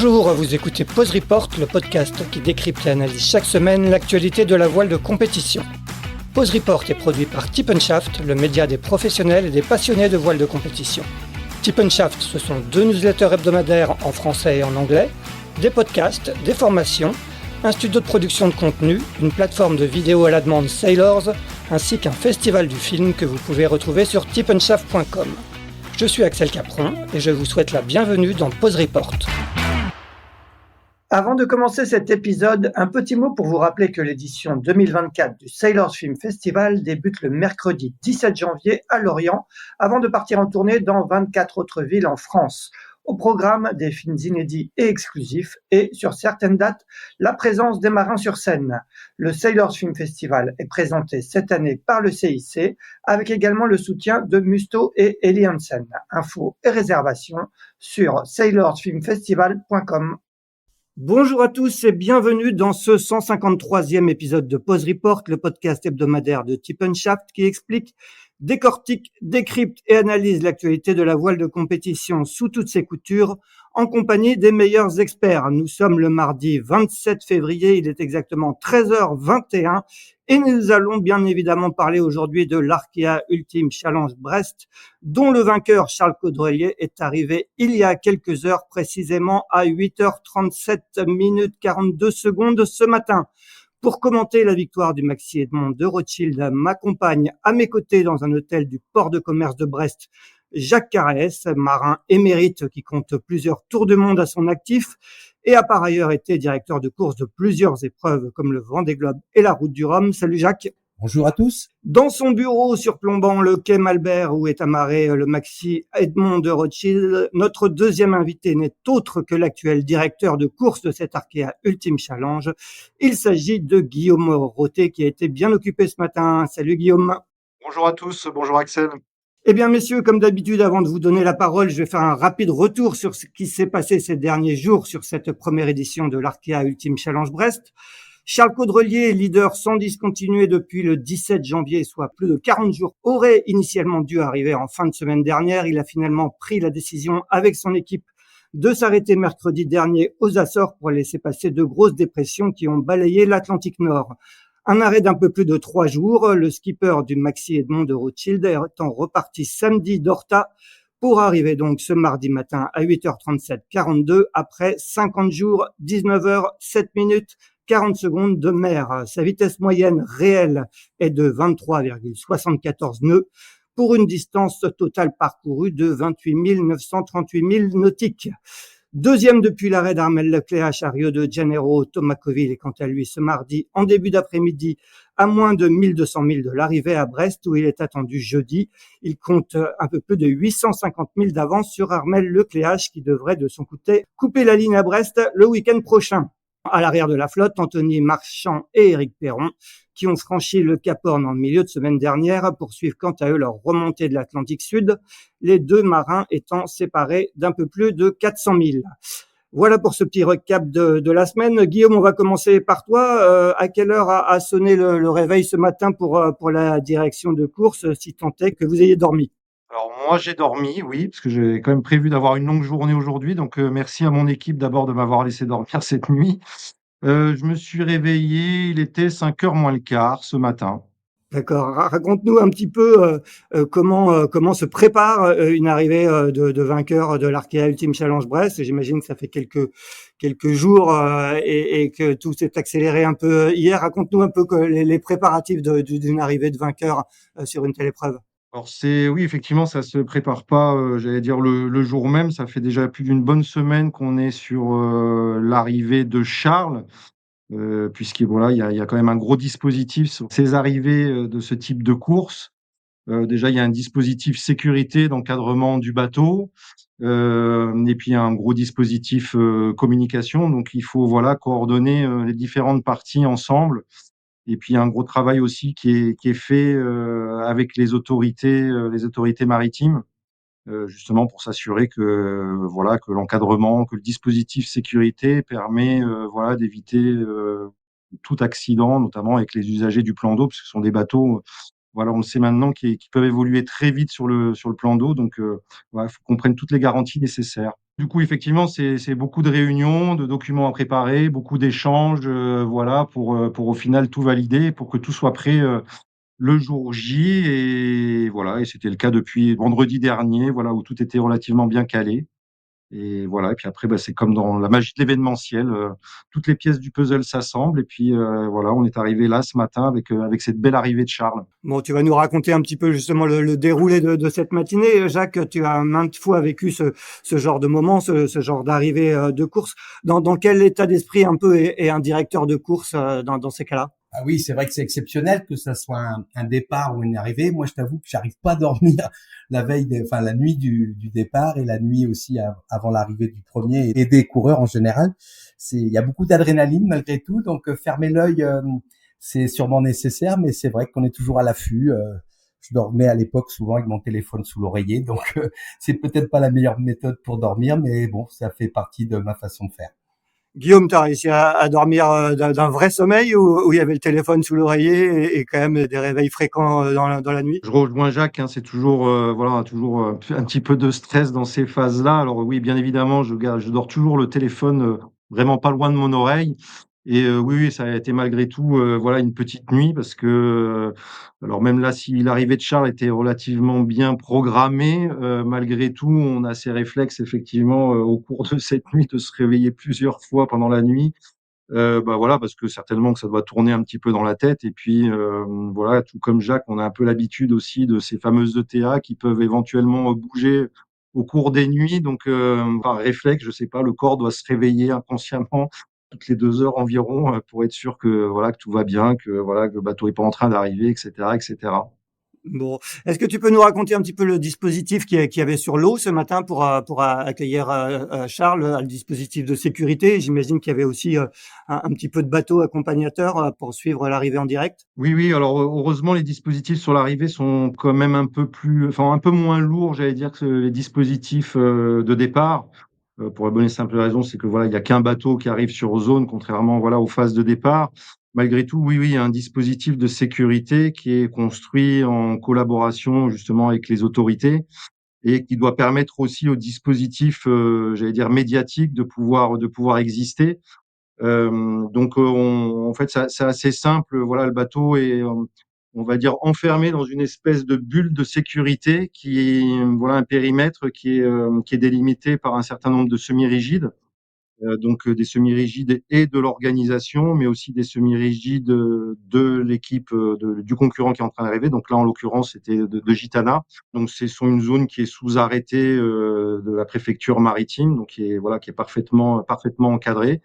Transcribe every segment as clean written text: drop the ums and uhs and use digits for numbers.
Bonjour, vous écoutez Pause Report, le podcast qui décrypte et analyse chaque semaine l'actualité de la voile de compétition. Pause Report est produit par Tip & Shaft, le média des professionnels et des passionnés de voile de compétition. Tip & Shaft, ce sont 2 newsletters hebdomadaires en français et en anglais, des podcasts, des formations, un studio de production de contenu, une plateforme de vidéos à la demande Sailors, ainsi qu'un festival du film que vous pouvez retrouver sur tipandshaft.com. Je suis Axel Capron et je vous souhaite la bienvenue dans Pause Report. Avant de commencer cet épisode, un petit mot pour vous rappeler que l'édition 2024 du Sailors Film Festival débute le mercredi 17 janvier à Lorient, avant de partir en tournée dans 24 autres villes en France. Au programme, des films inédits et exclusifs et, sur certaines dates, la présence des marins sur scène. Le Sailors Film Festival est présenté cette année par le CIC, avec également le soutien de Musto et Eli Hansen. Infos et réservations sur sailorsfilmfestival.com. Bonjour à tous et bienvenue dans ce 153e épisode de Pause Report, le podcast hebdomadaire de Tip & Shaft qui explique, décortique, décrypte et analyse l'actualité de la voile de compétition sous toutes ses coutures en compagnie des meilleurs experts. Nous sommes le mardi 27 février, il est exactement 13h21 et nous allons bien évidemment parler aujourd'hui de l'Arkea Ultimate Challenge Brest, dont le vainqueur Charles Caudrelier est arrivé il y a quelques heures, précisément à 8h37 minutes 42 secondes ce matin. Pour commenter la victoire du Maxi Edmond de Rothschild, m'accompagne à mes côtés dans un hôtel du port de commerce de Brest Jacques Carès, marin émérite qui compte plusieurs tours du monde à son actif et a par ailleurs été directeur de course de plusieurs épreuves comme le Vendée Globe et la Route du Rhum. Salut Jacques. Bonjour à tous. Dans son bureau surplombant le quai Malbert où est amarré le Maxi Edmond de Rothschild, notre deuxième invité n'est autre que l'actuel directeur de course de cet Arkea Ultimate Challenge. Il s'agit de Guillaume Roté qui a été bien occupé ce matin. Salut Guillaume. Bonjour à tous, bonjour Axel. Eh bien, messieurs, comme d'habitude, avant de vous donner la parole, je vais faire un rapide retour sur ce qui s'est passé ces derniers jours sur cette première édition de l'Arkea Ultimate Challenge Brest. Charles Caudrelier, leader sans discontinuer depuis le 17 janvier, soit plus de 40 jours, aurait initialement dû arriver en fin de semaine dernière. Il a finalement pris la décision avec son équipe de s'arrêter mercredi dernier aux Açores pour laisser passer de grosses dépressions qui ont balayé l'Atlantique Nord. Un arrêt d'un peu plus de 3 jours, le skipper du Maxi Edmond de Rothschild étant reparti samedi d'Horta pour arriver donc ce mardi matin à 8h37-42 après 50 jours, 19h, 7 minutes, 40 secondes de mer. Sa vitesse moyenne réelle est de 23,74 nœuds pour une distance totale parcourue de 28 938 milles nautiques. Deuxième depuis l'arrêt d'Armel Lecléache à Rio de Janeiro, Thomas Coville est quant à lui ce mardi en début d'après-midi à moins de 1200 milles de l'arrivée à Brest où il est attendu jeudi. Il compte un peu plus de 850 milles d'avance sur Armel Lecléache qui devrait de son côté couper la ligne à Brest le week-end prochain. À l'arrière de la flotte, Anthony Marchand et Éric Perron, qui ont franchi le Cap Horn en milieu de semaine dernière, poursuivent quant à eux leur remontée de l'Atlantique Sud, les deux marins étant séparés d'un peu plus de 400 milles. Voilà pour ce petit recap de la semaine. Guillaume, on va commencer par toi. À quelle heure a sonné le réveil ce matin pour la direction de course, si tant est que vous ayez dormi? Alors moi j'ai dormi, oui, parce que j'ai quand même prévu d'avoir une longue journée aujourd'hui, donc merci à mon équipe d'abord de m'avoir laissé dormir cette nuit. Je me suis réveillé, il était 5h moins le quart ce matin. D'accord. Raconte-nous un petit peu comment se prépare une arrivée de vainqueur de l'Arkea Ultimate Challenge Brest. J'imagine que ça fait quelques jours et que tout s'est accéléré un peu hier. Raconte-nous un peu les préparatifs d'une arrivée de vainqueur sur une telle épreuve. Alors oui, effectivement, ça se prépare pas, j'allais dire le jour même. Ça fait déjà plus d'une bonne semaine qu'on est sur l'arrivée de Charles, voilà, il y a quand même un gros dispositif sur ces arrivées de ce type de course. Déjà, il y a un dispositif sécurité d'encadrement du bateau, et puis un gros dispositif communication. Donc, il faut voilà coordonner les différentes parties ensemble. Et puis, il y a un gros travail aussi qui est fait avec les autorités maritimes, justement pour s'assurer que voilà que l'encadrement, que le dispositif sécurité permet voilà d'éviter tout accident, notamment avec les usagers du plan d'eau, parce que ce sont des bateaux voilà, on le sait maintenant, qui peuvent évoluer très vite sur le plan d'eau. Donc, voilà, il faut qu'on prenne toutes les garanties nécessaires. Du coup, effectivement, c'est beaucoup de réunions, de documents à préparer, beaucoup d'échanges, voilà, pour au final tout valider, pour que tout soit prêt, le jour J. Et voilà, et c'était le cas depuis vendredi dernier, voilà, où tout était relativement bien calé. Et voilà, et puis après, bah, c'est comme dans la magie de l'événementiel, toutes les pièces du puzzle s'assemblent et puis, voilà, on est arrivé là ce matin avec cette belle arrivée de Charles. Bon, tu vas nous raconter un petit peu justement le déroulé de cette matinée. Jacques, tu as maintes fois vécu ce genre de moment, ce genre d'arrivée de course. Dans quel état d'esprit un peu est un directeur de course dans ces cas-là? Ah oui, c'est vrai que c'est exceptionnel que ça soit un départ ou une arrivée. Moi, je t'avoue que j'arrive pas à dormir la veille, enfin la nuit du départ et la nuit aussi avant l'arrivée du premier et des coureurs en général. Il y a beaucoup d'adrénaline malgré tout, donc fermer l'œil, c'est sûrement nécessaire, mais c'est vrai qu'on est toujours à l'affût. Je dormais à l'époque souvent avec mon téléphone sous l'oreiller, donc c'est peut-être pas la meilleure méthode pour dormir, mais bon, ça fait partie de ma façon de faire. Guillaume, tu as réussi à dormir d'un vrai sommeil où il y avait le téléphone sous l'oreiller et quand même des réveils fréquents dans la nuit? Je rejoins Jacques, hein, c'est toujours, voilà, toujours, un petit peu de stress dans ces phases-là. Alors oui, bien évidemment, je dors toujours le téléphone, vraiment pas loin de mon oreille. Et oui, oui, ça a été malgré tout, voilà, une petite nuit parce que, alors même là, si l'arrivée de Charles était relativement bien programmée, malgré tout, on a ces réflexes effectivement, au cours de cette nuit, de se réveiller plusieurs fois pendant la nuit. Bah, voilà, parce que certainement que ça doit tourner un petit peu dans la tête et puis, voilà, tout comme Jacques, on a un peu l'habitude aussi de ces fameuses ETA qui peuvent éventuellement, bouger au cours des nuits. Donc, par réflexe, je sais pas, le corps doit se réveiller inconsciemment toutes les 2 heures environ, pour être sûr que, voilà, que tout va bien, que, voilà, que le bateau est pas en train d'arriver et cetera et cetera. Bon, est-ce que tu peux nous raconter un petit peu le dispositif qu'il y avait sur l'eau ce matin pour accueillir Charles, le dispositif de sécurité? J'imagine qu'il y avait aussi un petit peu de bateau accompagnateur pour suivre l'arrivée en direct. Oui, oui, alors, heureusement, les dispositifs sur l'arrivée sont quand même un peu plus, enfin, un peu moins lourds, j'allais dire, que les dispositifs, de départ. Pour la bonne et simple raison, c'est que, voilà, il y a qu'un bateau qui arrive sur zone, contrairement, voilà, aux phases de départ. Malgré tout, oui, oui, il y a un dispositif de sécurité qui est construit en collaboration, justement, avec les autorités et qui doit permettre aussi au dispositif, j'allais dire médiatique de pouvoir exister. Donc, en fait, c'est assez simple. Voilà, le bateau est, on va dire, enfermé dans une espèce de bulle de sécurité qui est, voilà, un périmètre qui est délimité par un certain nombre de semi-rigides. Donc, des semi-rigides et de l'organisation, mais aussi des semi-rigides, de l'équipe, du concurrent qui est en train d'arriver. Donc là, en l'occurrence, c'était de Gitana. Donc, c'est sur une zone qui est sous arrêté, de la préfecture maritime, donc qui est, voilà, qui est parfaitement encadrée.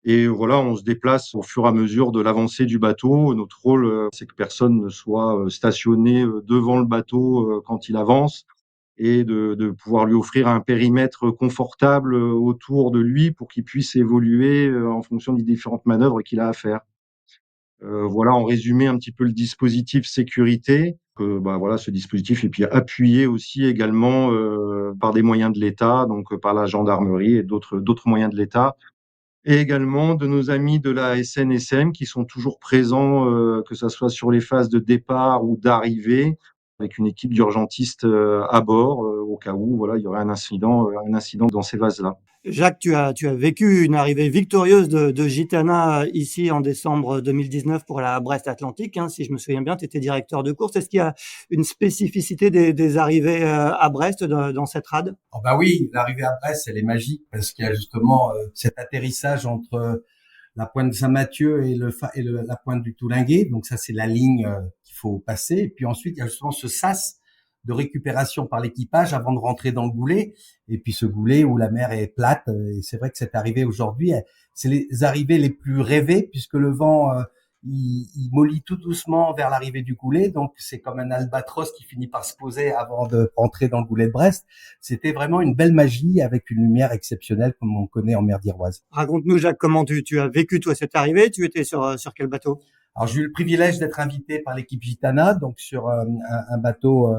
Et voilà, on se déplace au fur et à mesure de l'avancée du bateau. Notre rôle, c'est que personne ne soit, stationné, devant le bateau, quand il avance et de pouvoir lui offrir un périmètre confortable, autour de lui pour qu'il puisse évoluer, en fonction des différentes manœuvres qu'il a à faire. Voilà, en résumé, un petit peu le dispositif sécurité. Bah, voilà, ce dispositif est puis appuyé aussi également, par des moyens de l'État, donc, par la gendarmerie et d'autres moyens de l'État et également de nos amis de la SNSM qui sont toujours présents, que ça soit sur les phases de départ ou d'arrivée, avec une équipe d'urgentistes, à bord, au cas où, voilà, il y aurait un incident dans ces vases-là. Jacques, tu as vécu une arrivée victorieuse de Gitana ici en décembre 2019 pour la Brest Atlantique, hein, si je me souviens bien, tu étais directeur de course. Est-ce qu'il y a une spécificité des arrivées à Brest dans cette rade? Oh bah oui, l'arrivée à Brest, elle est magique parce qu'il y a justement cet atterrissage entre la pointe de Saint-Mathieu et la pointe du Toulinguet. Donc ça, c'est la ligne qu'il faut passer. Et puis ensuite, il y a justement ce sas de récupération par l'équipage avant de rentrer dans le goulet. Et puis ce goulet où la mer est plate. Et c'est vrai que cette arrivée aujourd'hui, c'est les arrivées les plus rêvées puisque le vent, il mollit tout doucement vers l'arrivée du goulet. Donc c'est comme un albatros qui finit par se poser avant de rentrer dans le goulet de Brest. C'était vraiment une belle magie avec une lumière exceptionnelle comme on connaît en mer d'Iroise. Raconte-nous, Jacques, comment tu as vécu toi cette arrivée? Tu étais sur quel bateau? Alors j'ai eu le privilège d'être invité par l'équipe Gitana, donc sur un bateau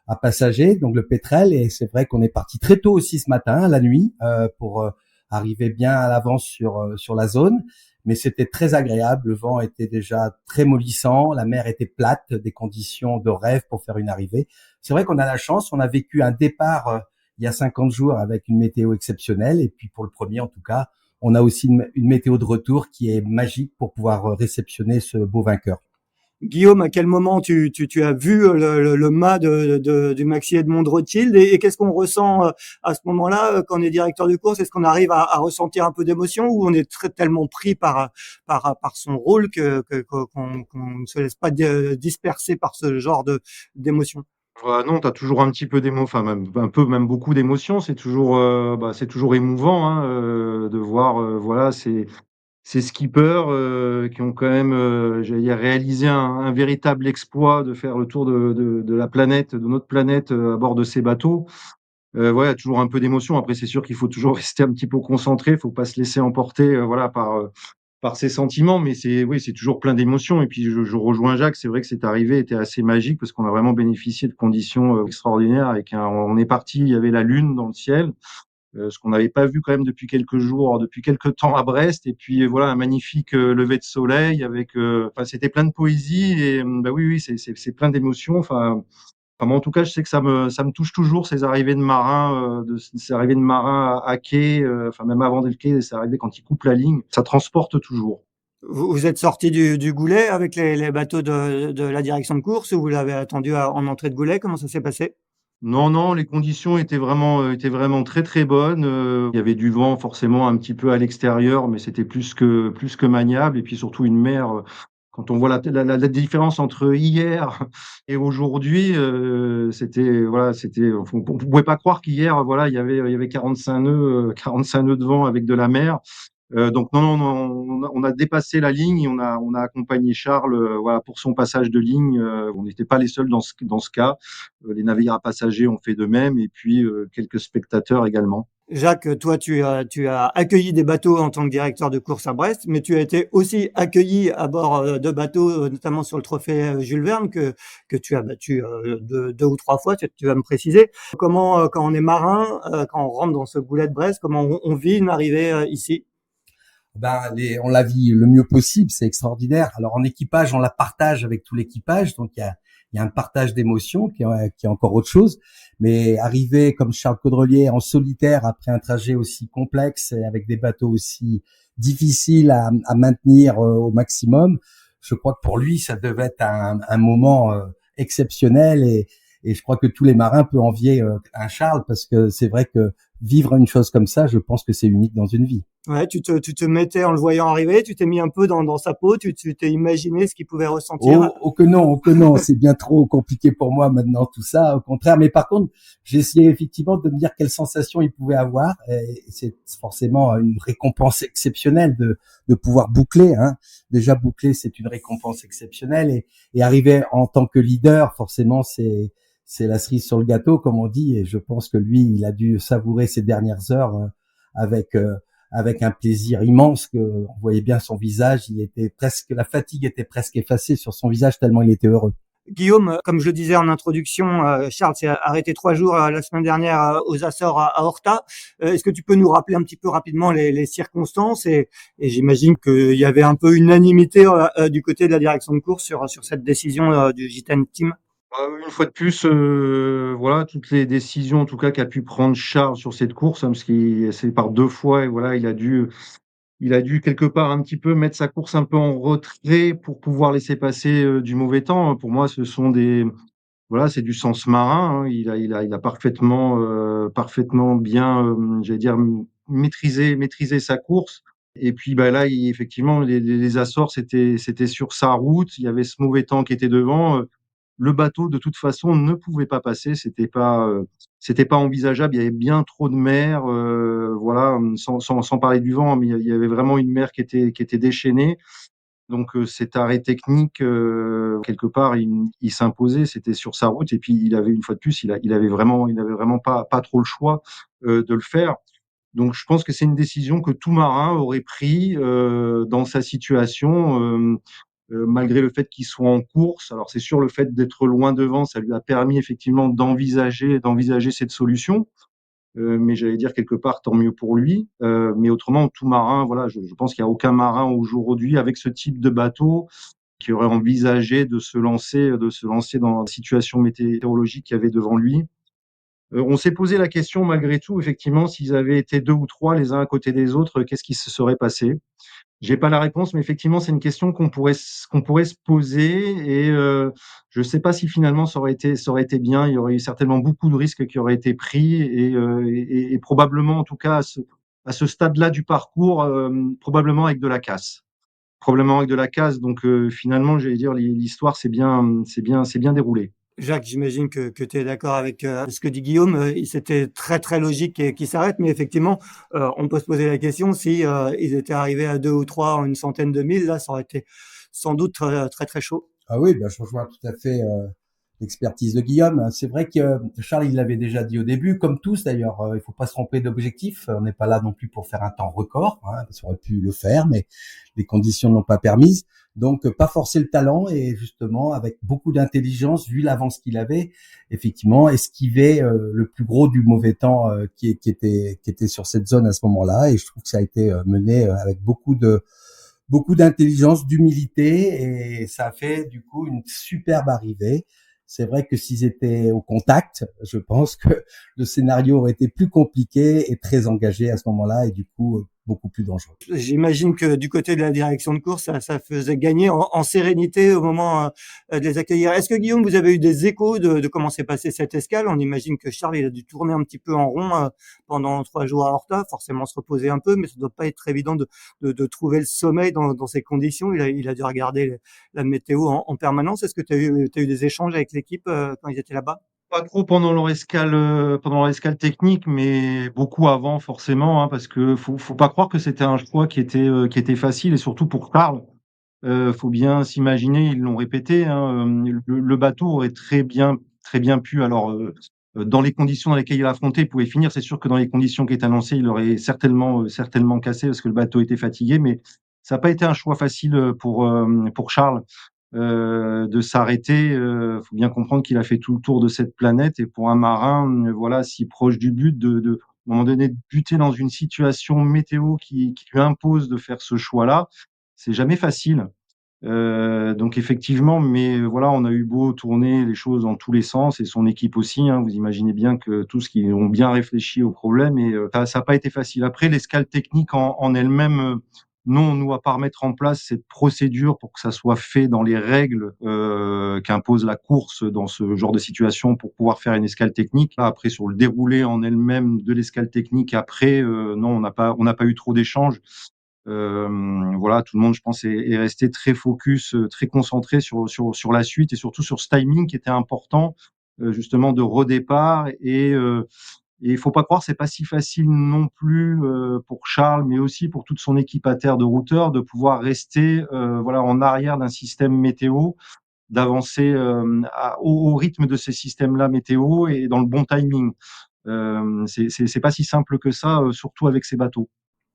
à passagers, donc le Pétrel, et c'est vrai qu'on est parti très tôt aussi ce matin, la nuit, pour arriver bien à l'avance sur la zone. Mais c'était très agréable, le vent était déjà très mollissant, la mer était plate, des conditions de rêve pour faire une arrivée. C'est vrai qu'on a la chance, on a vécu un départ il il y a 50 jours avec une météo exceptionnelle. Et puis pour le premier, en tout cas, on a aussi une météo de retour qui est magique pour pouvoir réceptionner ce beau vainqueur. Guillaume, à quel moment tu as vu le mât du Maxi Edmond de Rothschild et qu'est-ce qu'on ressent à ce moment-là quand on est directeur de course? Est-ce qu'on arrive à ressentir un peu d'émotion ou on est tellement pris par son rôle qu'on ne se laisse pas disperser par ce genre d'émotion? Non, tu as toujours un petit peu d'émo enfin même un peu, même beaucoup d'émotions. C'est toujours émouvant, hein, de voir, voilà, ces skippers, qui ont quand même, j'allais dire, réalisé un véritable exploit de faire le tour de la planète, de notre planète, à bord de ces bateaux. Ouais, il y a toujours un peu d'émotion. Après, c'est sûr qu'il faut toujours rester un petit peu concentré, faut pas se laisser emporter, voilà, par ses sentiments, mais oui, c'est toujours plein d'émotions. Et puis, je rejoins Jacques, c'est vrai que cette arrivée était assez magique parce qu'on a vraiment bénéficié de conditions extraordinaires. On est parti, il y avait la lune dans le ciel, ce qu'on n'avait pas vu quand même depuis quelques jours, depuis quelques temps à Brest. Et puis voilà, un magnifique lever de soleil avec, enfin, c'était plein de poésie et bah oui, oui, c'est plein d'émotions. Enfin, moi, en tout cas, je sais que ça me touche toujours ces arrivées de marins, ces arrivées de marins à quai, enfin même avant le quai, ces arrivées quand ils coupent la ligne, ça transporte toujours. Vous êtes sorti du Goulet avec les bateaux de la direction de course ou vous l'avez attendu en entrée de Goulet? Comment ça s'est passé? Non, non, les conditions étaient vraiment très très bonnes. Il y avait du vent forcément un petit peu à l'extérieur, mais c'était plus que maniable. Et puis surtout une mer. Quand on voit la différence entre hier et aujourd'hui, c'était voilà, on pouvait pas croire qu'hier, voilà, il y avait 45 nœuds, 45 nœuds de vent avec de la mer. Donc non, non, non, on a dépassé la ligne et on a accompagné Charles, voilà, pour son passage de ligne. On n'était pas les seuls dans ce cas. Les navires à passagers ont fait de même et puis quelques spectateurs également. Jacques, toi, tu as accueilli des bateaux en tant que directeur de course à Brest, mais tu as été aussi accueilli à bord de bateaux, notamment sur le trophée Jules Verne, que tu as battu deux ou trois fois, tu vas me préciser. Comment, quand on est marin, quand on rentre dans ce Goulet de Brest, comment on vit une arrivée ici? On la vit le mieux possible, c'est extraordinaire. Alors en équipage, on la partage avec tout l'équipage, donc il y a un partage d'émotions qui est encore autre chose. Mais arriver comme Charles Caudrelier en solitaire après un trajet aussi complexe et avec des bateaux aussi difficiles à maintenir au maximum, je crois que pour lui, ça devait être un moment exceptionnel et je crois que tous les marins peuvent envier un Charles parce que c'est vrai que vivre une chose comme ça, je pense que c'est unique dans une vie. Ouais, tu te mettais en le voyant arriver, tu t'es mis un peu dans sa peau, tu t'es imaginé ce qu'il pouvait ressentir. Oh que non, c'est bien trop compliqué pour moi maintenant tout ça. Au contraire, mais par contre, j'ai essayé effectivement de me dire quelle sensation il pouvait avoir. Et c'est forcément une récompense exceptionnelle de pouvoir boucler. Hein. Déjà boucler, c'est une récompense exceptionnelle et arriver en tant que leader, forcément, c'est la cerise sur le gâteau, comme on dit. Et je pense que lui, il a dû savourer ces dernières heures avec avec un plaisir immense que on voyait bien son visage, la fatigue était presque effacée sur son visage tellement il était heureux. Guillaume, comme je le disais en introduction, Charles s'est arrêté 3 jours la semaine dernière aux Açores à Horta. Est-ce que tu peux nous rappeler un petit peu rapidement les circonstances et j'imagine qu'il y avait un peu unanimité du côté de la direction de course sur cette décision du Gitane Team. Une fois de plus, voilà, toutes les décisions en tout cas qu'a pu prendre Charles sur cette course, hein, parce qu'il c'est par deux fois et voilà, il a dû quelque part un petit peu mettre sa course un peu en retrait pour pouvoir laisser passer du mauvais temps. Pour moi, voilà, c'est du sens marin, hein. Il a parfaitement bien, j'allais dire, maîtrisé sa course. Et puis bah là, effectivement, les Açores, c'était sur sa route. Il y avait ce mauvais temps qui était devant. Le bateau, de toute façon, ne pouvait pas passer. C'était pas envisageable. Il y avait bien trop de mer. Voilà, sans parler du vent, mais il y avait vraiment une mer qui était déchaînée. Donc cet arrêt technique, quelque part, il s'imposait. C'était sur sa route. Et puis il avait une fois de plus, il avait vraiment pas trop le choix de le faire. Donc je pense que c'est une décision que tout marin aurait pris dans sa situation. Malgré le fait qu'il soit en course. Alors c'est sûr, le fait d'être loin devant, ça lui a permis effectivement d'envisager cette solution. Mais j'allais dire quelque part, tant mieux pour lui. Mais autrement, tout marin, voilà, je pense qu'il n'y a aucun marin aujourd'hui avec ce type de bateau qui aurait envisagé de se lancer dans la situation météorologique qu'il y avait devant lui. On s'est posé la question malgré tout, effectivement, s'ils avaient été 2 ou 3 les uns à côté des autres, qu'est-ce qui se serait passé? J'ai pas la réponse, mais effectivement, c'est une question qu'on pourrait se poser et je sais pas si finalement ça aurait été bien. Il y aurait eu certainement beaucoup de risques qui auraient été pris et probablement, en tout cas, à ce stade-là du parcours, probablement avec de la casse. Probablement avec de la casse. Donc, finalement, j'allais dire, l'histoire c'est bien déroulé. Jacques, j'imagine que tu es d'accord avec ce que dit Guillaume. C'était très très logique qu'il s'arrête, mais effectivement, on peut se poser la question si ils étaient arrivés à 2 ou 3 en une centaine de milles, là, ça aurait été sans doute très très, très chaud. Ah oui, ben, je rejoins tout à fait l'expertise de Guillaume. C'est vrai que Charles, il l'avait déjà dit au début, comme tous d'ailleurs, il faut pas se tromper d'objectif. On n'est pas là non plus pour faire un temps record. Hein, ça aurait pu le faire, mais les conditions ne l'ont pas permise. Donc, pas forcer le talent et justement, avec beaucoup d'intelligence, vu l'avance qu'il avait, effectivement, esquiver le plus gros du mauvais temps qui était sur cette zone à ce moment-là. Et je trouve que ça a été mené avec beaucoup d'intelligence, d'humilité, et ça a fait du coup une superbe arrivée. C'est vrai que s'ils étaient au contact, je pense que le scénario aurait été plus compliqué et très engagé à ce moment-là, et du coup beaucoup plus dangereux. J'imagine que du côté de la direction de course, ça faisait gagner en sérénité au moment de les accueillir. Est-ce que Guillaume, vous avez eu des échos de comment s'est passée cette escale? On imagine que Charles, il a dû tourner un petit peu en rond pendant 3 jours à Horta, forcément se reposer un peu, mais ça doit pas être évident de trouver le sommeil dans ces conditions. Il a dû regarder la météo en permanence. Est-ce que tu as eu des échanges avec l'équipe quand ils étaient là-bas? Pas trop pendant leur escale technique, mais beaucoup avant forcément, hein, parce que faut pas croire que c'était un choix qui était facile et surtout pour Karl. Faut bien s'imaginer, ils l'ont répété, hein, le bateau aurait très bien pu alors, dans les conditions dans lesquelles il affrontait, il pouvait finir. C'est sûr que dans les conditions qui étaient annoncées, il aurait certainement cassé parce que le bateau était fatigué, mais ça n'a pas été un choix facile, pour Charles. De s'arrêter. Faut bien comprendre qu'il a fait tout le tour de cette planète et pour un marin, voilà, si proche du but, à un moment donné, de buter dans une situation météo qui lui impose de faire ce choix-là, c'est jamais facile. Donc effectivement, mais voilà, on a eu beau tourner les choses dans tous les sens et son équipe aussi, hein. Vous imaginez bien que tous qui ont bien réfléchi au problème et ça n'a pas été facile. Après, l'escale technique en elle-même, non, nous, à part mettre en place cette procédure pour que ça soit fait dans les règles qu'impose la course dans ce genre de situation pour pouvoir faire une escale technique. Là, après, sur le déroulé en elle-même de l'escale technique, après, non, on n'a pas eu trop d'échanges. Voilà, tout le monde, je pense, est resté très focus, très concentré sur la suite et surtout sur ce timing qui était important, justement de redépart et il faut pas croire, c'est pas si facile non plus pour Charles, mais aussi pour toute son équipe à terre de routeurs, de pouvoir rester voilà en arrière d'un système météo, d'avancer au rythme de ces systèmes-là météo et dans le bon timing. C'est pas si simple que ça, surtout avec ces bateaux.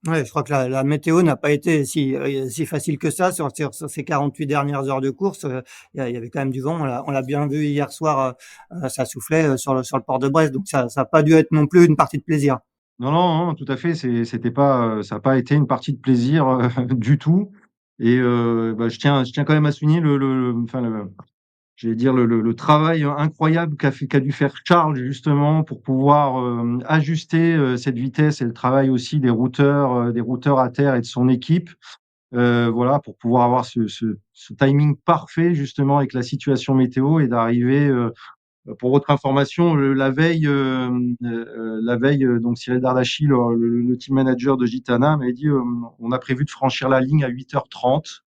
Ouais, je crois que la météo n'a pas été si facile que ça sur ces 48 dernières heures de course. Il y avait quand même du vent. On l'a bien vu hier soir. Ça soufflait sur le port de Brest, donc ça n'a pas dû être non plus une partie de plaisir. Non, non, non, tout à fait. C'était pas, ça n'a pas été une partie de plaisir du tout. Et bah, je tiens quand même à souligner enfin j'allais dire le travail incroyable qu'a dû faire Charles justement pour pouvoir ajuster cette vitesse et le travail aussi des routeurs à terre et de son équipe. Voilà, pour pouvoir avoir ce timing parfait justement avec la situation météo et d'arriver. Pour votre information, la veille, donc Cyril Dardachi, le team manager de Gitana, m'avait dit on a prévu de franchir la ligne à 8h30.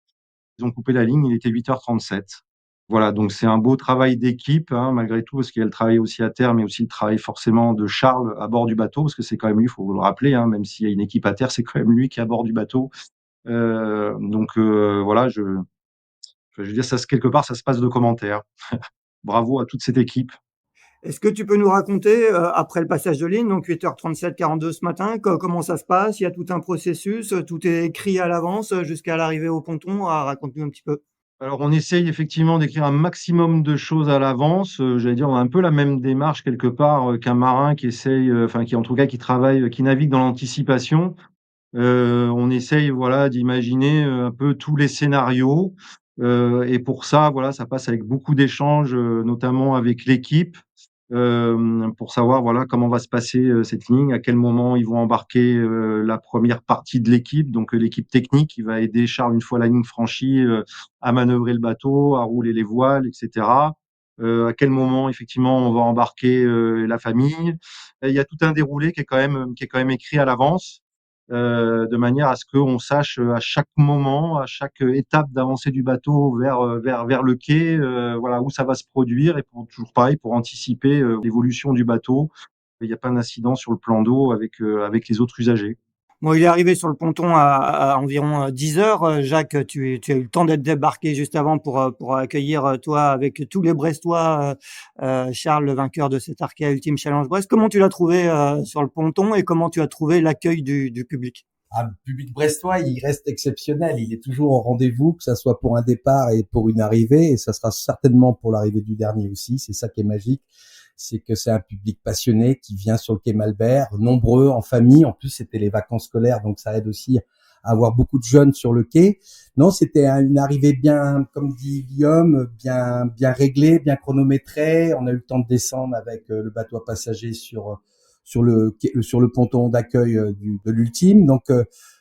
Ils ont coupé la ligne, il était 8h37. Voilà, donc c'est un beau travail d'équipe, hein, malgré tout, parce qu'il y a le travail aussi à terre, mais aussi le travail forcément de Charles à bord du bateau, parce que c'est quand même lui, il faut le rappeler, hein, même s'il y a une équipe à terre, c'est quand même lui qui est à bord du bateau. Donc voilà, je veux dire, ça, quelque part, ça se passe de commentaires. Bravo à toute cette équipe. Est-ce que tu peux nous raconter, après le passage de ligne, donc 8h37, 42 ce matin, comment ça se passe? Il y a tout un processus, tout est écrit à l'avance jusqu'à l'arrivée au ponton. Raconte-nous un petit peu. Alors, on essaye effectivement d'écrire un maximum de choses à l'avance. J'allais dire, on a un peu la même démarche quelque part qu'un marin qui essaye, enfin qui en tout cas qui travaille, qui navigue dans l'anticipation. On essaye, voilà, d'imaginer un peu tous les scénarios. Et pour ça, voilà, ça passe avec beaucoup d'échanges, notamment avec l'équipe. pour savoir voilà comment va se passer cette ligne, à quel moment ils vont embarquer la première partie de l'équipe, donc l'équipe technique qui va aider Charles une fois la ligne franchie à manœuvrer le bateau, à rouler les voiles, etc. À quel moment effectivement on va embarquer la famille. Et il y a tout un déroulé qui est quand même écrit à l'avance de manière à ce qu'on sache à chaque moment, à chaque étape d'avancée du bateau vers le quai, voilà où ça va se produire et pour toujours pareil pour anticiper l'évolution du bateau. Il n'y a pas d'incident sur le plan d'eau avec les autres usagers. Bon, il est arrivé sur le ponton à environ 10 heures. Jacques, tu as eu le temps d'être débarqué juste avant pour accueillir, toi, avec tous les Brestois, Charles, le vainqueur de cet Arkea Ultime Challenge Brest. Comment tu l'as trouvé sur le ponton et comment tu as trouvé l'accueil du public? Ah, le public brestois, il reste exceptionnel. Il est toujours au rendez-vous, que ça soit pour un départ et pour une arrivée, et ça sera certainement pour l'arrivée du dernier aussi. C'est ça qui est magique, c'est que c'est un public passionné qui vient sur le quai Malbert, nombreux en famille. En plus, c'était les vacances scolaires, donc ça aide aussi à avoir beaucoup de jeunes sur le quai. Non, c'était une arrivée bien, comme dit Guillaume, bien réglée, bien chronométrée. On a eu le temps de descendre avec le bateau à passagers sur le ponton d'accueil de l'Ultime. Donc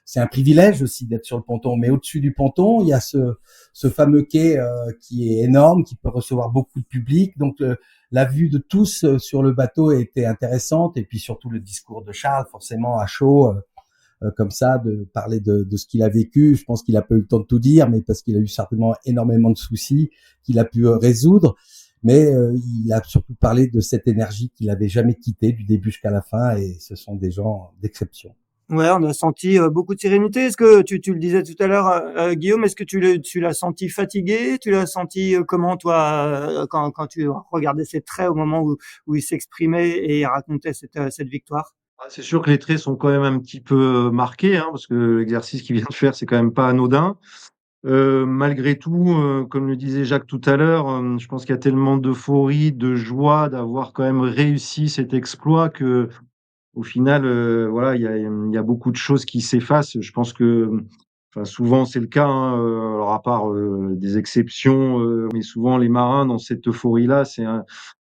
c'est un privilège aussi d'être sur le ponton. Mais au-dessus du ponton, il y a ce fameux quai qui est énorme, qui peut recevoir beaucoup de public. Donc la vue de tous sur le bateau était intéressante. Et puis surtout le discours de Charles, forcément à chaud, comme ça, de parler de ce qu'il a vécu. Je pense qu'il a pas eu le temps de tout dire, mais parce qu'il a eu certainement énormément de soucis qu'il a pu résoudre. Mais il a surtout parlé de cette énergie qu'il avait jamais quittée du début jusqu'à la fin, et ce sont des gens d'exception. Ouais, on a senti beaucoup de sérénité. Est-ce que tu le disais tout à l'heure, Guillaume, est-ce que tu l'as senti fatigué? Tu l'as senti comment, toi, quand tu regardais ses traits au moment où il s'exprimait et il racontait cette victoire? Ah, c'est sûr que les traits sont quand même un petit peu marqués, hein, parce que l'exercice qu'il vient de faire, c'est quand même pas anodin. Malgré tout, comme le disait Jacques tout à l'heure, je pense qu'il y a tellement d'euphorie, de joie d'avoir quand même réussi cet exploit que, au final, voilà, il y a beaucoup de choses qui s'effacent. Je pense que, enfin, souvent c'est le cas, hein, alors à part des exceptions, mais souvent les marins dans cette euphorie-là,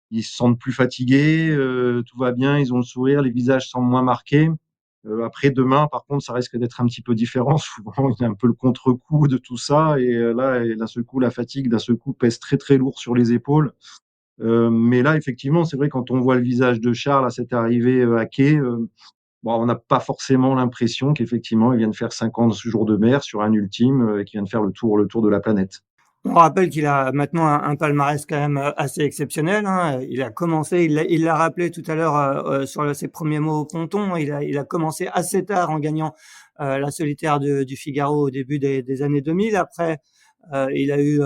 ils se sentent plus fatigués, tout va bien, ils ont le sourire, les visages semblent moins marqués. Après demain, par contre, ça risque d'être un petit peu différent. Souvent, il y a un peu le contre-coup de tout ça, et là, et d'un seul coup, la fatigue, d'un seul coup, pèse très très lourd sur les épaules. Mais là, effectivement, c'est vrai quand on voit le visage de Charles à cette arrivée à quai, bon, on n'a pas forcément l'impression qu'effectivement, il vient de faire 50 jours de mer sur un ultime, et qu'il vient de faire le tour de la planète. On rappelle qu'il a maintenant un palmarès quand même assez exceptionnel, hein. Il a commencé, il l'a rappelé tout à l'heure sur ses premiers mots au ponton. Il a commencé assez tard en gagnant la solitaire du Figaro au début des années 2000. Après, il a eu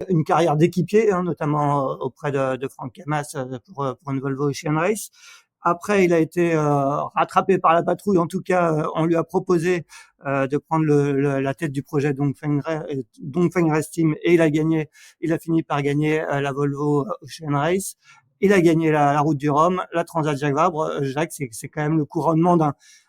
une carrière d'équipier, hein, notamment auprès de Franck Camas pour une Volvo Ocean Race. Après, il a été rattrapé par la patrouille. En tout cas, on lui a proposé de prendre la tête du projet Dongfeng Race Team, et il a gagné. Il a fini par gagner la Volvo Ocean Race. Il a gagné la Route du Rhum, la Transat Jacques Vabre. Jacques, c'est quand même le couronnement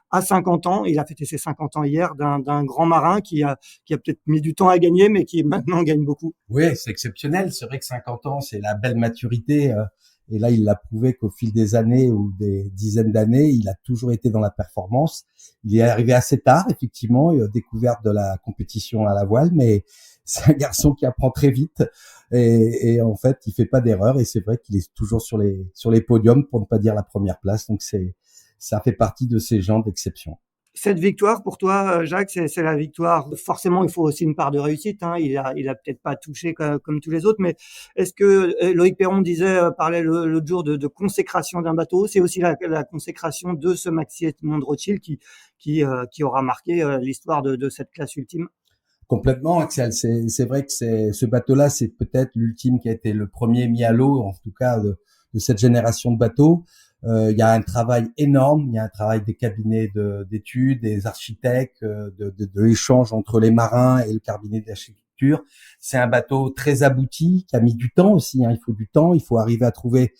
à 50 ans. Il a fêté ses 50 ans hier, d'un grand marin qui a peut-être mis du temps à gagner, mais qui maintenant gagne beaucoup. Oui, c'est exceptionnel. C'est vrai que 50 ans, c'est la belle maturité. Et là, il l'a prouvé qu'au fil des années ou des dizaines d'années, il a toujours été dans la performance. Il est arrivé assez tard, effectivement, découverte de la compétition à la voile, mais c'est un garçon qui apprend très vite et en fait, il fait pas d'erreur, et c'est vrai qu'il est toujours sur les podiums, pour ne pas dire la première place. Donc ça fait partie de ces gens d'exception. Cette victoire, pour toi, Jacques, c'est la victoire. Forcément, il faut aussi une part de réussite, hein. Il a peut-être pas touché comme tous les autres, mais est-ce que Loïc Perron parlait l'autre jour de consécration d'un bateau? C'est aussi la consécration de ce Maxi Edmond Rothschild qui aura marqué l'histoire de cette classe ultime. Complètement, Axel. C'est vrai que ce bateau-là, c'est peut-être l'ultime qui a été le premier mis à l'eau, en tout cas de cette génération de bateaux. Il y a un travail énorme, il y a un travail des cabinets d'études, des architectes, de l'échange entre les marins et le cabinet d'architecture. C'est un bateau très abouti, qui a mis du temps aussi, hein. Il faut du temps, il faut arriver à trouver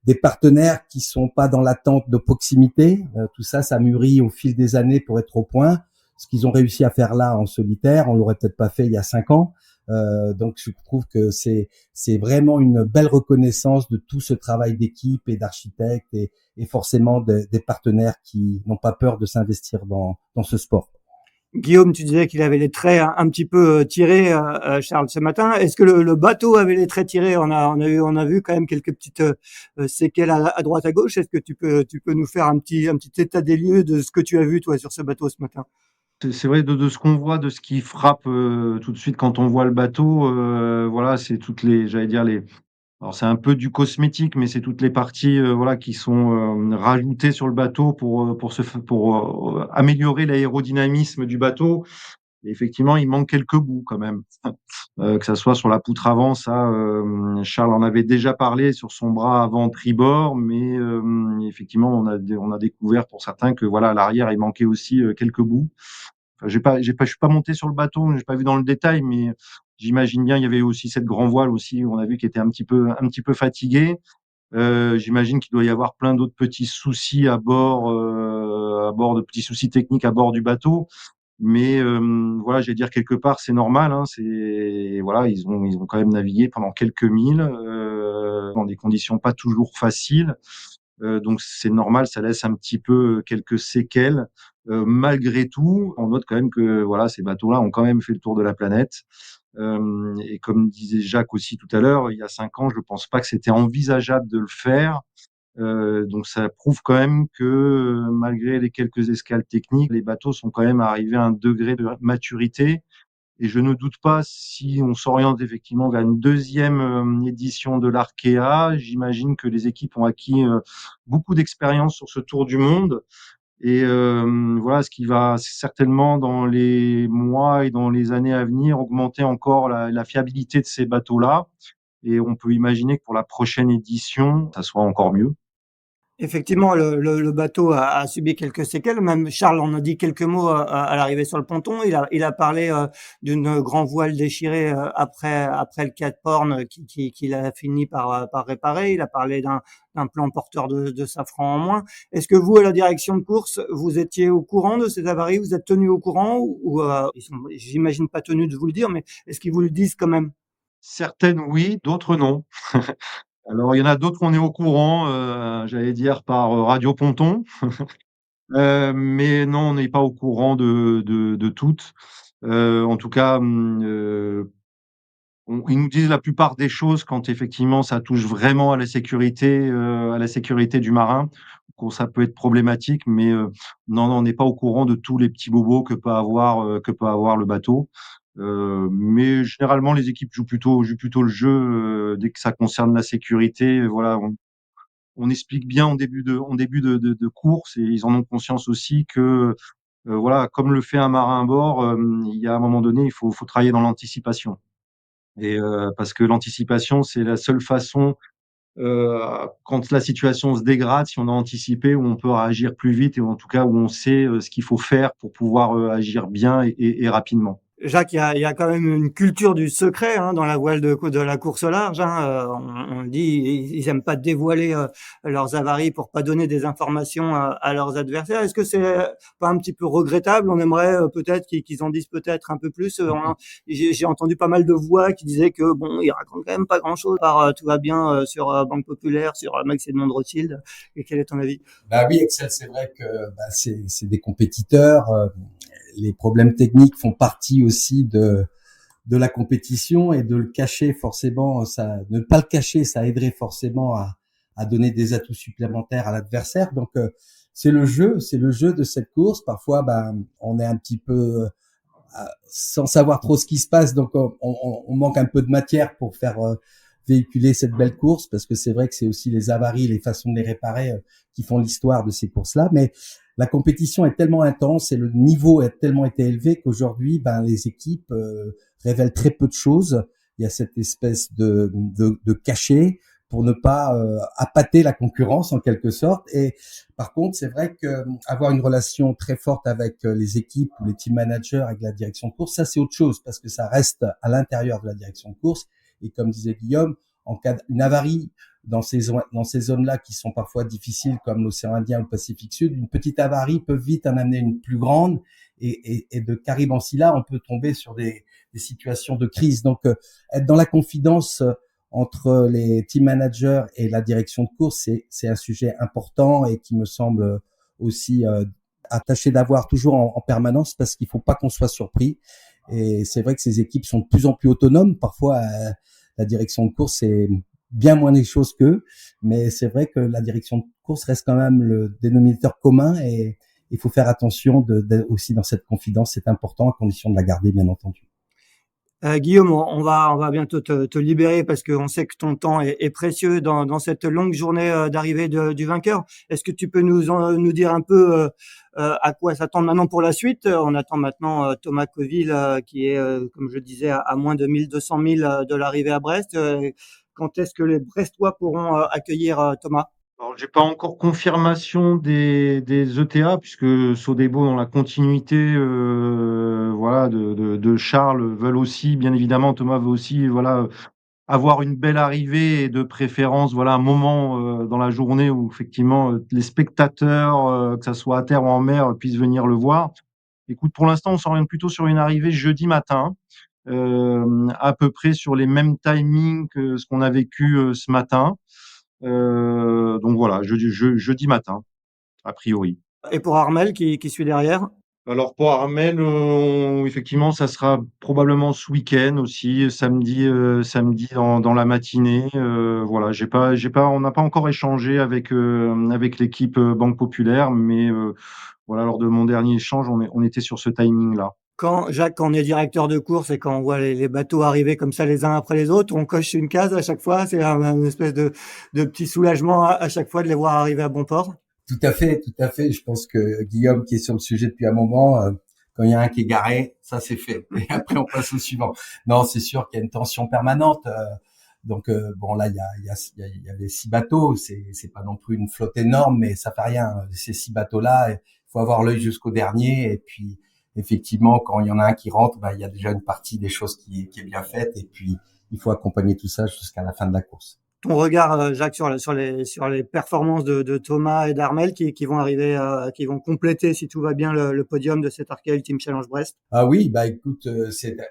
des partenaires qui sont pas dans l'attente de proximité. Tout ça, ça mûrit au fil des années pour être au point. Ce qu'ils ont réussi à faire là en solitaire, on l'aurait peut-être pas fait il y a 5 ans. Donc je trouve que c'est vraiment une belle reconnaissance de tout ce travail d'équipe et d'architectes et forcément des partenaires qui n'ont pas peur de s'investir dans ce sport. Guillaume, tu disais qu'il avait les traits un petit peu tirés, Charles, ce matin. Est-ce que le bateau avait les traits tirés? On a vu quand même quelques petites séquelles à droite, à gauche. Est-ce que tu peux nous faire un petit état des lieux de ce que tu as vu, toi, sur ce bateau ce matin? C'est vrai, de ce qu'on voit, de ce qui frappe tout de suite quand on voit le bateau, voilà, c'est toutes les, j'allais dire les. Alors c'est un peu du cosmétique, mais c'est toutes les parties voilà qui sont rajoutées sur le bateau pour améliorer l'aérodynamisme du bateau. Et effectivement, il manque quelques bouts quand même, que ça soit sur la poutre avant, ça Charles en avait déjà parlé sur son bras avant tribord, mais effectivement on a découvert pour certains que voilà à l'arrière il manquait aussi quelques bouts. Enfin, je suis pas monté sur le bateau, j'ai pas vu dans le détail, mais j'imagine bien il y avait aussi cette grand voile aussi, on a vu qu'il était un petit peu fatigué. J'imagine qu'il doit y avoir plein d'autres petits soucis à bord de petits soucis techniques à bord du bateau. Mais voilà, je vais dire quelque part, c'est normal. Hein, c'est voilà, ils ont quand même navigué pendant quelques milles dans des conditions pas toujours faciles. Donc c'est normal, ça laisse un petit peu quelques séquelles. Malgré tout, on note quand même que voilà, ces bateaux-là ont quand même fait le tour de la planète. Et comme disait Jacques aussi tout à l'heure, il y a 5 ans, je pense pas que c'était envisageable de le faire. Donc ça prouve quand même que malgré les quelques escales techniques, les bateaux sont quand même arrivés à un degré de maturité. Et je ne doute pas si on s'oriente effectivement vers une deuxième édition de l'Arkea. J'imagine que les équipes ont acquis beaucoup d'expérience sur ce tour du monde. Et voilà, ce qui va certainement dans les mois et dans les années à venir augmenter encore la fiabilité de ces bateaux-là. Et on peut imaginer que pour la prochaine édition, ça soit encore mieux. Effectivement, le bateau a subi quelques séquelles. Même Charles en a dit quelques mots à l'arrivée sur le ponton. Il a parlé d'une grand voile déchirée après le Cap Horn qu'il a fini par réparer. Il a parlé d'un plan porteur de safran en moins. Est-ce que vous, à la direction de course, vous étiez au courant de ces avaries? Vous êtes tenus au courant ou ils sont, j'imagine, pas tenus de vous le dire, mais est-ce qu'ils vous le disent quand même? Certaines oui, d'autres non. Alors, il y en a d'autres, on est au courant, j'allais dire par Radio Ponton, mais non, on n'est pas au courant de toutes. En tout cas, ils nous disent la plupart des choses quand effectivement ça touche vraiment à la sécurité du marin, quand ça peut être problématique, mais non, non, on n'est pas au courant de tous les petits bobos que peut avoir le bateau. Mais généralement, les équipes jouent plutôt le jeu dès que ça concerne la sécurité. Voilà, on explique bien en début de course et ils en ont conscience aussi que voilà, comme le fait un marin à bord, il y a un moment donné, faut travailler dans l'anticipation. Et parce que l'anticipation, c'est la seule façon quand la situation se dégrade, si on a anticipé, où on peut réagir plus vite et en tout cas où on sait ce qu'il faut faire pour pouvoir agir bien et rapidement. Jacques, il y a quand même une culture du secret hein, dans la voile de la course au large. Hein. On dit ils aiment pas dévoiler leurs avaries pour pas donner des informations à leurs adversaires. Est-ce que c'est pas un petit peu regrettable? On aimerait peut-être qu'ils en disent peut-être un peu plus. J'ai entendu pas mal de voix qui disaient que bon, ils racontent quand même pas grand-chose. Tout va bien sur Banque Populaire, sur Max Edmond Rothschild. Et quel est ton avis? Bah oui, Excel, c'est vrai que c'est des compétiteurs. Les problèmes techniques font partie aussi de la compétition et de le cacher forcément, ça, ne pas le cacher, ça aiderait forcément à donner des atouts supplémentaires à l'adversaire. Donc c'est le jeu de cette course. Parfois, on est un petit peu sans savoir trop ce qui se passe, donc on manque un peu de matière pour faire véhiculer cette belle course, parce que c'est vrai que c'est aussi les avaries, les façons de les réparer qui font l'histoire de ces courses-là. Mais la compétition est tellement intense et le niveau a tellement été élevé qu'aujourd'hui, les équipes révèlent très peu de choses. Il y a cette espèce de cachet pour ne pas appâter la concurrence en quelque sorte. Et par contre, c'est vrai que avoir une relation très forte avec les équipes ou les team managers, avec la direction de course, ça c'est autre chose parce que ça reste à l'intérieur de la direction de course. Et comme disait Guillaume, en cas d'une avarie dans ces zones-là qui sont parfois difficiles comme l'océan Indien ou le Pacifique Sud, une petite avarie peut vite en amener une plus grande. Et de Caribansi là, on peut tomber sur des des situations de crise. Donc, être dans la confidence entre les team managers et la direction de course, c'est un sujet important et qui me semble aussi attaché d'avoir toujours en permanence parce qu'il faut pas qu'on soit surpris. Et c'est vrai que ces équipes sont de plus en plus autonomes. Parfois, la direction de course, c'est bien moins des choses qu'eux, mais c'est vrai que la direction de course reste quand même le dénominateur commun et il faut faire attention aussi dans cette confidence. C'est important à condition de la garder, bien entendu. Guillaume, on va bientôt te libérer parce qu'on sait que ton temps est précieux dans cette longue journée d'arrivée du vainqueur. Est-ce que tu peux nous dire un peu à quoi s'attendre maintenant pour la suite? On attend maintenant Thomas Coville qui est, comme je disais, à moins de 1200 milles de l'arrivée à Brest. Quand est-ce que les Brestois pourront accueillir Thomas? Alors, j'ai pas encore confirmation des ETA puisque Sodebo dans la continuité voilà de Charles veulent aussi bien évidemment Thomas veut aussi voilà avoir une belle arrivée et de préférence voilà un moment dans la journée où effectivement les spectateurs que ça soit à terre ou en mer puissent venir le voir. Écoute, pour l'instant on s'oriente plutôt sur une arrivée jeudi matin à peu près sur les mêmes timings que ce qu'on a vécu ce matin. Donc voilà, jeudi matin, a priori. Et pour Armel qui suit derrière? Alors pour Armel, effectivement, ça sera probablement ce week-end aussi, samedi dans la matinée. Voilà, on n'a pas encore échangé avec l'équipe Banque Populaire, mais voilà, lors de mon dernier échange, on était sur ce timing-là. Quand on est directeur de course et quand on voit les bateaux arriver comme ça les uns après les autres, on coche une case à chaque fois. C'est une espèce de petit soulagement à chaque fois de les voir arriver à bon port. Tout à fait, tout à fait. Je pense que Guillaume, qui est sur le sujet depuis un moment, quand il y a un qui est garé, ça c'est fait. Et après, on passe au suivant. Non, c'est sûr qu'il y a une tension permanente. Donc bon, là, il y avait 6 bateaux. C'est pas non plus une flotte énorme, mais ça fait rien. Ces 6 bateaux-là, il faut avoir l'œil jusqu'au dernier. Et puis, effectivement, quand il y en a un qui rentre, bah, il y a déjà une partie des choses qui est bien faite. Et puis, il faut accompagner tout ça jusqu'à la fin de la course. Ton regard, Jacques, sur les performances de Thomas et d'Armel qui vont arriver, qui vont compléter, si tout va bien, le podium de cet Arkea Ultimate Challenge Brest. Ah oui, bah écoute,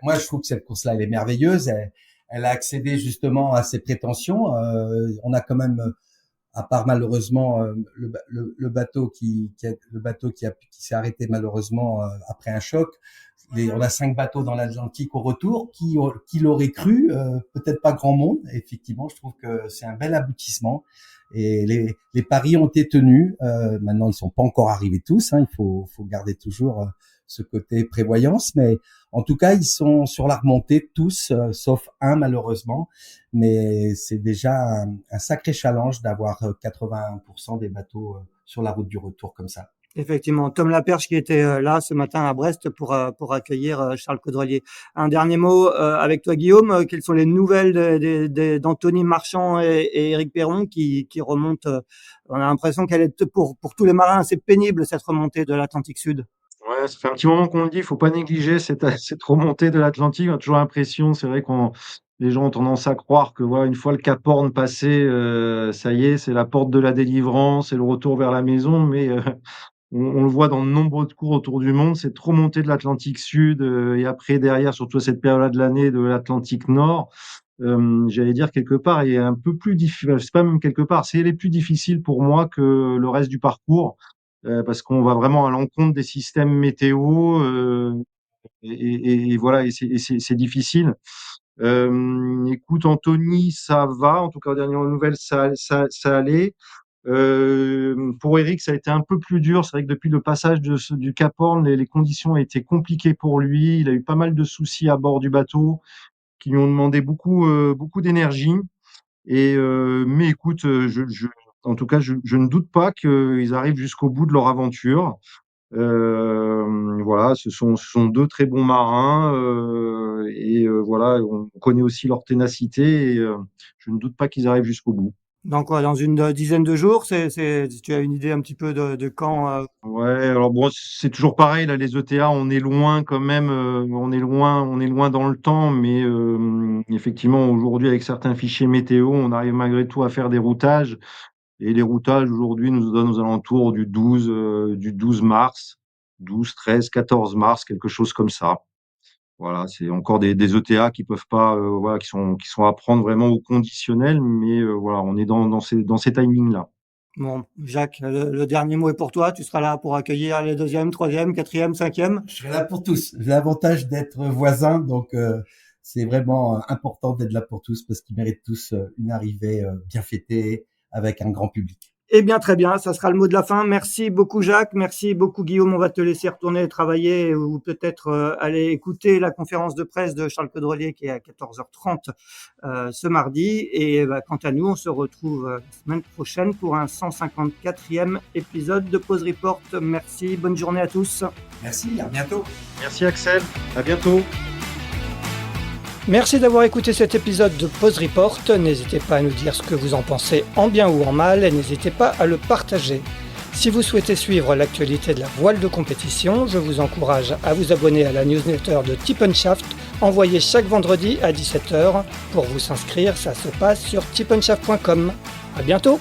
moi je trouve que cette course-là, elle est merveilleuse. Elle a accédé justement à ses prétentions. On a quand même, à part malheureusement le bateau qui s'est arrêté malheureusement après un choc. On a 5 bateaux dans l'Atlantique au retour. Qui l'aurait cru? Peut-être pas grand monde. Effectivement, je trouve que c'est un bel aboutissement. Et les paris ont été tenus. Maintenant, ils sont pas encore arrivés tous. Hein. Il faut garder toujours ce côté prévoyance. Mais en tout cas, ils sont sur la remontée tous, sauf un malheureusement. Mais c'est déjà un sacré challenge d'avoir 80% des bateaux sur la route du retour comme ça. Effectivement, Tom Laperche qui était là ce matin à Brest pour accueillir Charles Caudrelier. Un dernier mot avec toi, Guillaume. Quelles sont les nouvelles d'Anthony Marchand et Éric Perron qui remontent on a l'impression qu'elle est pour tous les marins assez pénible cette remontée de l'Atlantique Sud. Ouais, ça fait un petit moment qu'on le dit, il faut pas négliger cette remontée de l'Atlantique. On a toujours l'impression, c'est vrai qu'on les gens ont tendance à croire que voilà, une fois le Cap Horn passé, ça y est, c'est la porte de la délivrance et le retour vers la maison. Mais on le voit dans de nombreux cours autour du monde, cette remontée de l'Atlantique Sud et après derrière, surtout à cette période de l'année, de l'Atlantique Nord. J'allais dire quelque part, est un peu plus difficile. C'est pas même quelque part, c'est elle est plus difficile pour moi que le reste du parcours parce qu'on va vraiment à l'encontre des systèmes météo et voilà, et c'est difficile. Écoute, Anthony, ça va. En tout cas, aux dernières nouvelles, ça allait. Pour Eric, ça a été un peu plus dur. C'est vrai que depuis le passage du Cap Horn, les conditions ont été compliquées pour lui. Il a eu pas mal de soucis à bord du bateau qui lui ont demandé beaucoup d'énergie. Mais écoute, en tout cas, je ne doute pas qu'ils arrivent jusqu'au bout de leur aventure. Voilà, ce sont deux très bons marins voilà, on connaît aussi leur ténacité et je ne doute pas qu'ils arrivent jusqu'au bout. Dans quoi? Dans une dizaine de jours? Tu as une idée un petit peu de quand Ouais, alors bon, c'est toujours pareil là, les ETA, on est loin quand même, on est loin dans le temps, mais effectivement aujourd'hui avec certains fichiers météo, on arrive malgré tout à faire des routages. Et les routages aujourd'hui nous donnent aux alentours du 12 mars, 12, 13, 14 mars, quelque chose comme ça. Voilà, c'est encore des ETA qui peuvent pas, voilà, qui sont à prendre vraiment au conditionnel, mais voilà, on est dans ces timings-là. Bon, Jacques, le dernier mot est pour toi. Tu seras là pour accueillir les deuxième, troisième, quatrième, cinquième. Je serai là pour tous. J'ai l'avantage d'être voisin, donc c'est vraiment important d'être là pour tous parce qu'ils méritent tous une arrivée bien fêtée avec un grand public. Eh bien, très bien, ça sera le mot de la fin. Merci beaucoup, Jacques. Merci beaucoup, Guillaume. On va te laisser retourner travailler ou peut-être aller écouter la conférence de presse de Charles Caudrelier qui est à 14h30 ce mardi. Et quant à nous, on se retrouve la semaine prochaine pour un 154e épisode de Pause Report. Merci, bonne journée à tous. Merci, à bientôt. Merci Axel, à bientôt. Merci d'avoir écouté cet épisode de Pause Report. N'hésitez pas à nous dire ce que vous en pensez en bien ou en mal et n'hésitez pas à le partager. Si vous souhaitez suivre l'actualité de la voile de compétition, je vous encourage à vous abonner à la newsletter de Tip & Shaft, envoyée chaque vendredi à 17h. Pour vous inscrire, ça se passe sur tipnshaft.com. À bientôt!